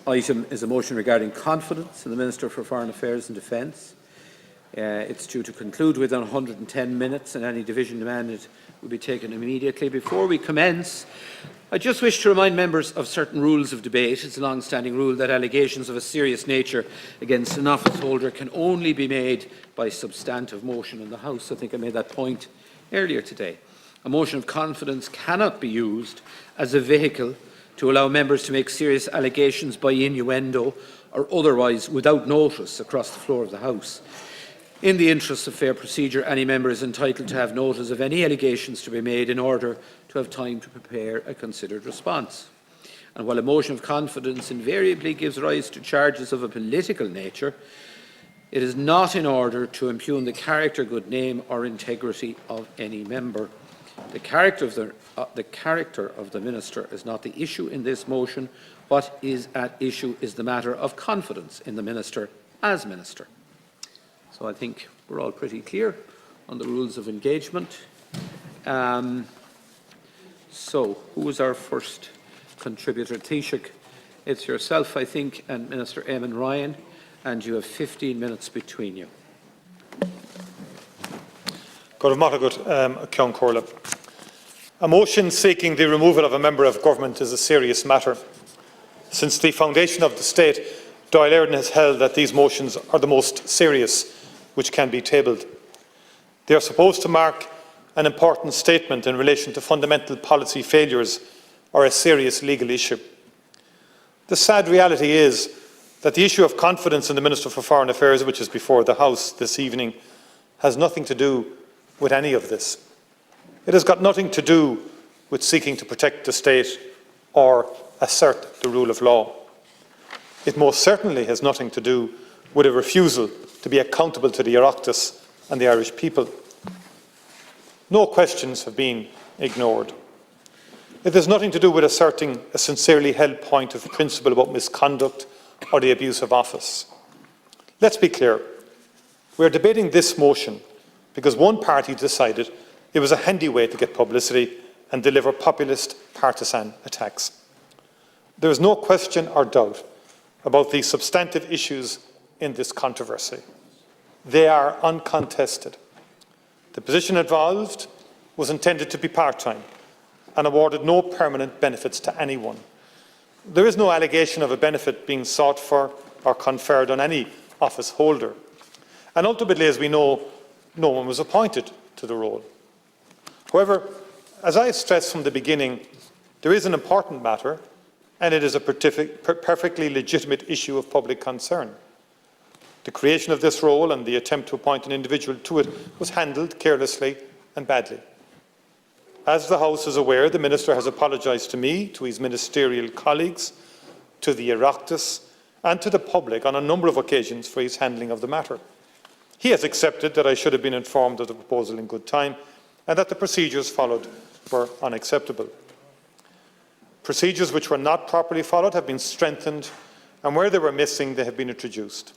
item is a motion regarding confidence in the Minister for Foreign Affairs and Defence. It's due to conclude within 110 minutes, and any division demanded will be taken immediately. Before we commence, I just wish to remind members of certain rules of debate. It's a long-standing rule that allegations of a serious nature against an office holder can only be made by substantive motion in the House. I think I made that point earlier today. A motion of confidence cannot be used as a vehicle to allow members to make serious allegations by innuendo or otherwise without notice across the floor of the House. In the interests of fair procedure, any member is entitled to have notice of any allegations to be made in order to have time to prepare a considered response. And while a motion of confidence invariably gives rise to charges of a political nature, it is not in order to impugn the character, good name or integrity of any member. The character of the Minister is not the issue in this motion. What is at issue is the matter of confidence in the Minister as Minister. So I think we're all pretty clear on the rules of engagement. So who is our first contributor? Taoiseach, it's yourself, I think, and Minister Eamon Ryan, and you have 15 minutes between you. A motion seeking the removal of a member of government is a serious matter. Since the foundation of the state, Dáil Éireann has held that these motions are the most serious which can be tabled. They are supposed to mark an important statement in relation to fundamental policy failures or a serious legal issue. The sad reality is that the issue of confidence in the Minister for Foreign Affairs, which is before the House this evening, has nothing to do with any of this. It has got nothing to do with seeking to protect the state or assert the rule of law. It most certainly has nothing to do with a refusal to be accountable to the Oireachtas and the Irish people. No questions have been ignored. It has nothing to do with asserting a sincerely held point of principle about misconduct or the abuse of office. Let's be clear. We are debating this motion because one party decided it was a handy way to get publicity and deliver populist partisan attacks. There is no question or doubt about the substantive issues in this controversy. They are uncontested. The position involved was intended to be part-time and awarded no permanent benefits to anyone. There is no allegation of a benefit being sought for or conferred on any office holder. And ultimately, as we know, no one was appointed to the role. However, as I stressed from the beginning, there is an important matter, and it is a perfectly legitimate issue of public concern. The creation of this role and the attempt to appoint an individual to it was handled carelessly and badly. As the House is aware, the Minister has apologised to me, to his ministerial colleagues, to the Oireachtas and to the public on a number of occasions for his handling of the matter. He has accepted that I should have been informed of the proposal in good time and that the procedures followed were unacceptable. Procedures which were not properly followed have been strengthened, and where they were missing, they have been introduced.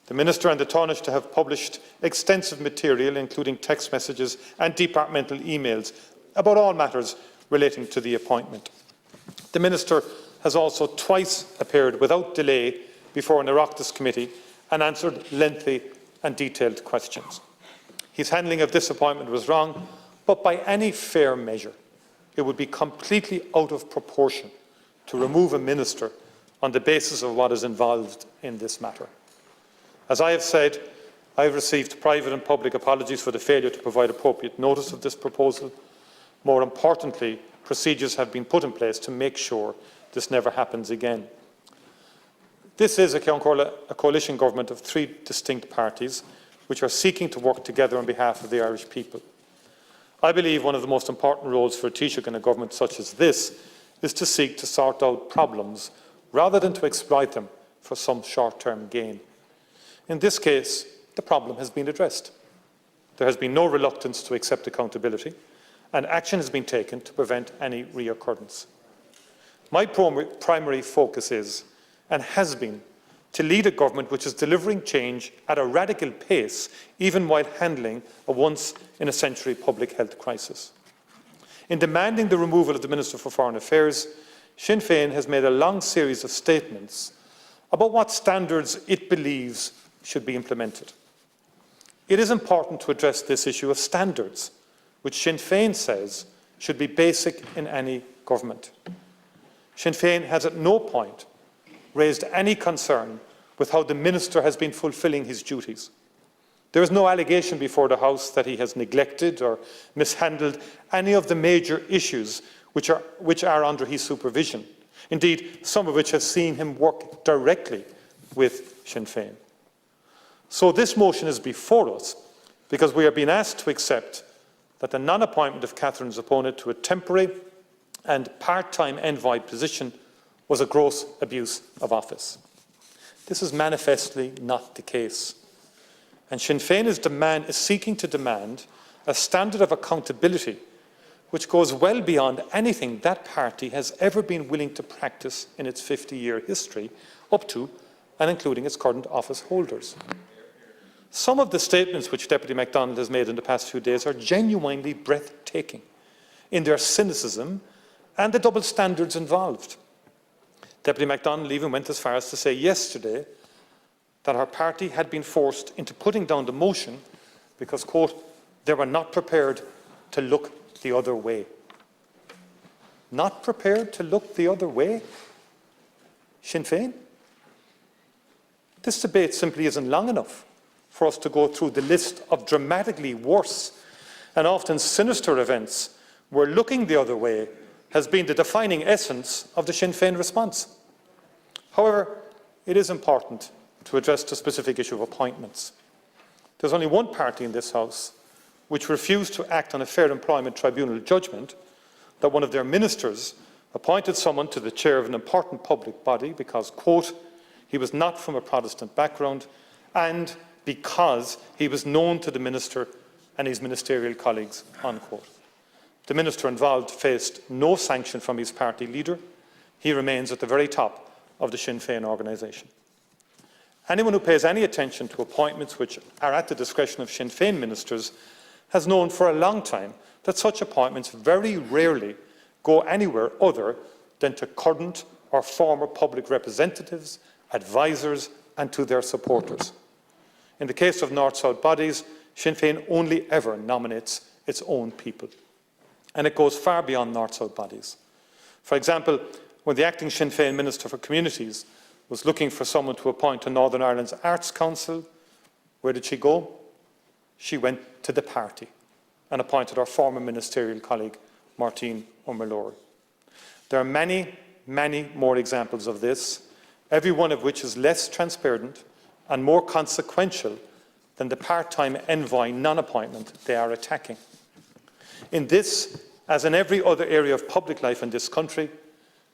The Minister and the Taoiseach have published extensive material, including text messages and departmental emails, about all matters relating to the appointment. The Minister has also twice appeared without delay before an Oireachtas committee and answered lengthy and detailed questions. His handling of this appointment was wrong, but by any fair measure, it would be completely out of proportion to remove a minister on the basis of what is involved in this matter. As I have said, I have received private and public apologies for the failure to provide appropriate notice of this proposal. More importantly, procedures have been put in place to make sure this never happens again. This is a coalition government of three distinct parties which are seeking to work together on behalf of the Irish people. I believe one of the most important roles for a Taoiseach in a government such as this is to seek to sort out problems rather than to exploit them for some short-term gain. In this case, the problem has been addressed. There has been no reluctance to accept accountability, and action has been taken to prevent any reoccurrence. My primary focus is, and has been, to lead a government which is delivering change at a radical pace, even while handling a once-in-a-century public health crisis. In demanding the removal of the Minister for Foreign Affairs, Sinn Féin has made a long series of statements about what standards it believes should be implemented. It is important to address this issue of standards, which Sinn Féin says should be basic in any government. Sinn Féin has at no point raised any concern with how the Minister has been fulfilling his duties. There is no allegation before the House that he has neglected or mishandled any of the major issues which are under his supervision, indeed some of which have seen him work directly with Sinn Féin. So this motion is before us because we are being asked to accept that the non-appointment of Catherine's opponent to a temporary and part-time envoy position was a gross abuse of office. This is manifestly not the case. And Sinn Féin is seeking to demand a standard of accountability which goes well beyond anything that party has ever been willing to practice in its 50-year history, up to and including its current office holders. Some of the statements which Deputy MacDonald has made in the past few days are genuinely breathtaking in their cynicism and the double standards involved. Deputy MacDonald even went as far as to say yesterday that her party had been forced into putting down the motion because, quote, they were not prepared to look the other way. Not prepared to look the other way? Sinn Féin? This debate simply isn't long enough for us to go through the list of dramatically worse and often sinister events where looking the other way has been the defining essence of the Sinn Féin response. However, it is important to address the specific issue of appointments. There's only one party in this House which refused to act on a Fair Employment Tribunal judgment that one of their ministers appointed someone to the chair of an important public body because, quote, he was not from a Protestant background and because he was known to the minister and his ministerial colleagues, unquote. The minister involved faced no sanction from his party leader. He remains at the very top of the Sinn Féin organisation. Anyone who pays any attention to appointments which are at the discretion of Sinn Féin ministers has known for a long time that such appointments very rarely go anywhere other than to current or former public representatives, advisers and to their supporters. In the case of North-South bodies, Sinn Féin only ever nominates its own people. And it goes far beyond North-South bodies. For example, when the acting Sinn Féin Minister for Communities was looking for someone to appoint to Northern Ireland's Arts Council, where did she go? She went to the party and appointed her former ministerial colleague, Martin O'Mallory. There are many, many more examples of this, every one of which is less transparent and more consequential than the part-time envoy non-appointment they are attacking. In this, as in every other area of public life in this country,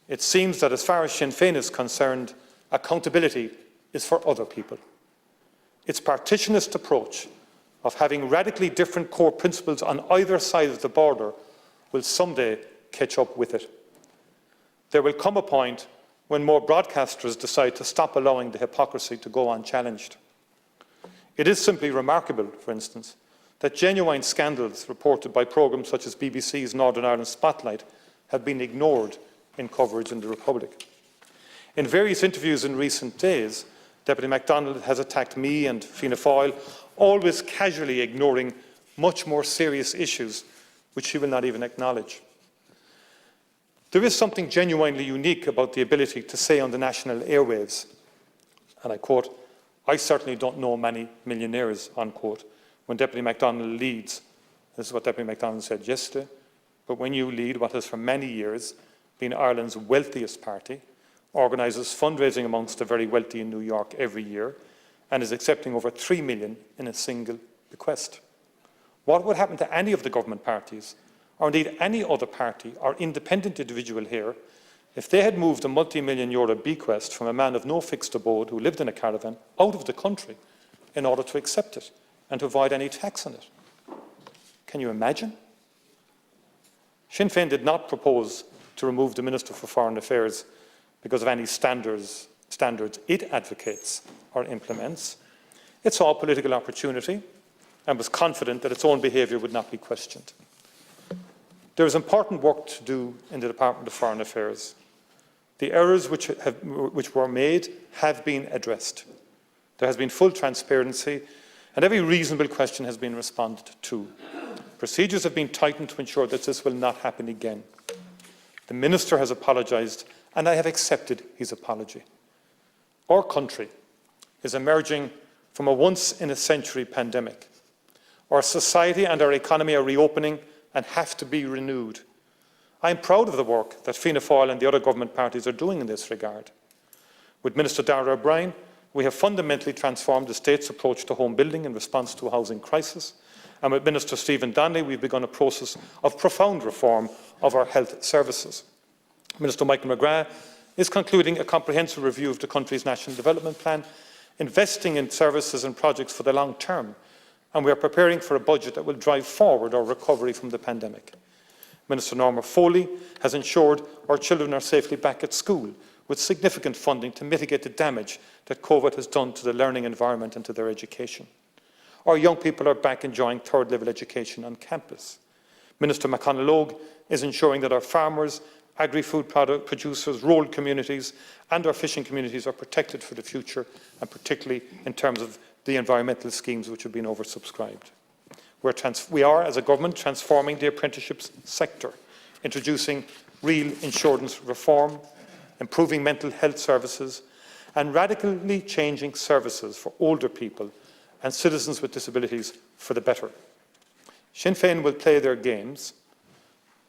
it seems that as far as Sinn Féin is concerned, accountability is for other people. Its partitionist approach of having radically different core principles on either side of the border will someday catch up with it. There will come a point when more broadcasters decide to stop allowing the hypocrisy to go unchallenged. It is simply remarkable, for instance, that genuine scandals reported by programmes such as BBC's Northern Ireland Spotlight have been ignored in coverage in the Republic. In various interviews in recent days, Deputy MacDonald has attacked me and Fianna Fáil, always casually ignoring much more serious issues which she will not even acknowledge. There is something genuinely unique about the ability to say on the national airwaves, and I quote, "I certainly don't know many millionaires," unquote, when Deputy MacDonald leads. This is what Deputy MacDonald said yesterday. But when you lead what has for many years been Ireland's wealthiest party, organises fundraising amongst the very wealthy in New York every year, and is accepting over 3 million in a single bequest. What would happen to any of the government parties, or indeed any other party or independent individual here, if they had moved a multi-million euro bequest from a man of no fixed abode who lived in a caravan out of the country in order to accept it and to avoid any tax on it? Can you imagine? Sinn Féin did not propose to remove the Minister for Foreign Affairs because of any standards it advocates or implements. It saw a political opportunity and was confident that its own behaviour would not be questioned. There is important work to do in the Department of Foreign Affairs. The errors which were made have been addressed. There has been full transparency, and every reasonable question has been responded to. Procedures have been tightened to ensure that this will not happen again. The Minister has apologised, and I have accepted his apology. Our country is emerging from a once-in-a-century pandemic. Our society and our economy are reopening and have to be renewed. I am proud of the work that Fianna Fáil and the other government parties are doing in this regard. With Minister Darragh O'Brien, we have fundamentally transformed the state's approach to home building in response to a housing crisis, and with Minister Stephen Donnelly, we have begun a process of profound reform of our health services. Minister Michael McGrath is concluding a comprehensive review of the country's National Development Plan, investing in services and projects for the long term, and we are preparing for a budget that will drive forward our recovery from the pandemic. Minister Norma Foley has ensured our children are safely back at school, with significant funding to mitigate the damage that COVID has done to the learning environment and to their education. Our young people are back enjoying third-level education on campus. Minister McConnell is ensuring that our farmers, agri-food product producers, rural communities and our fishing communities are protected for the future, and particularly in terms of the environmental schemes which have been oversubscribed. We are, as a government, transforming the apprenticeships sector, introducing real insurance reform, improving mental health services, and radically changing services for older people and citizens with disabilities for the better. Sinn Féin will play their games.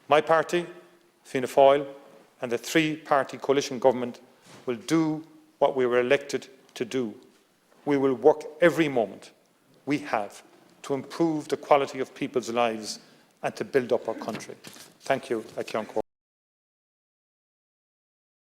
My party, Fianna Fáil, and the three-party coalition government will do what we were elected to do. We will work every moment we have to improve the quality of people's lives and to build up our country. Thank you.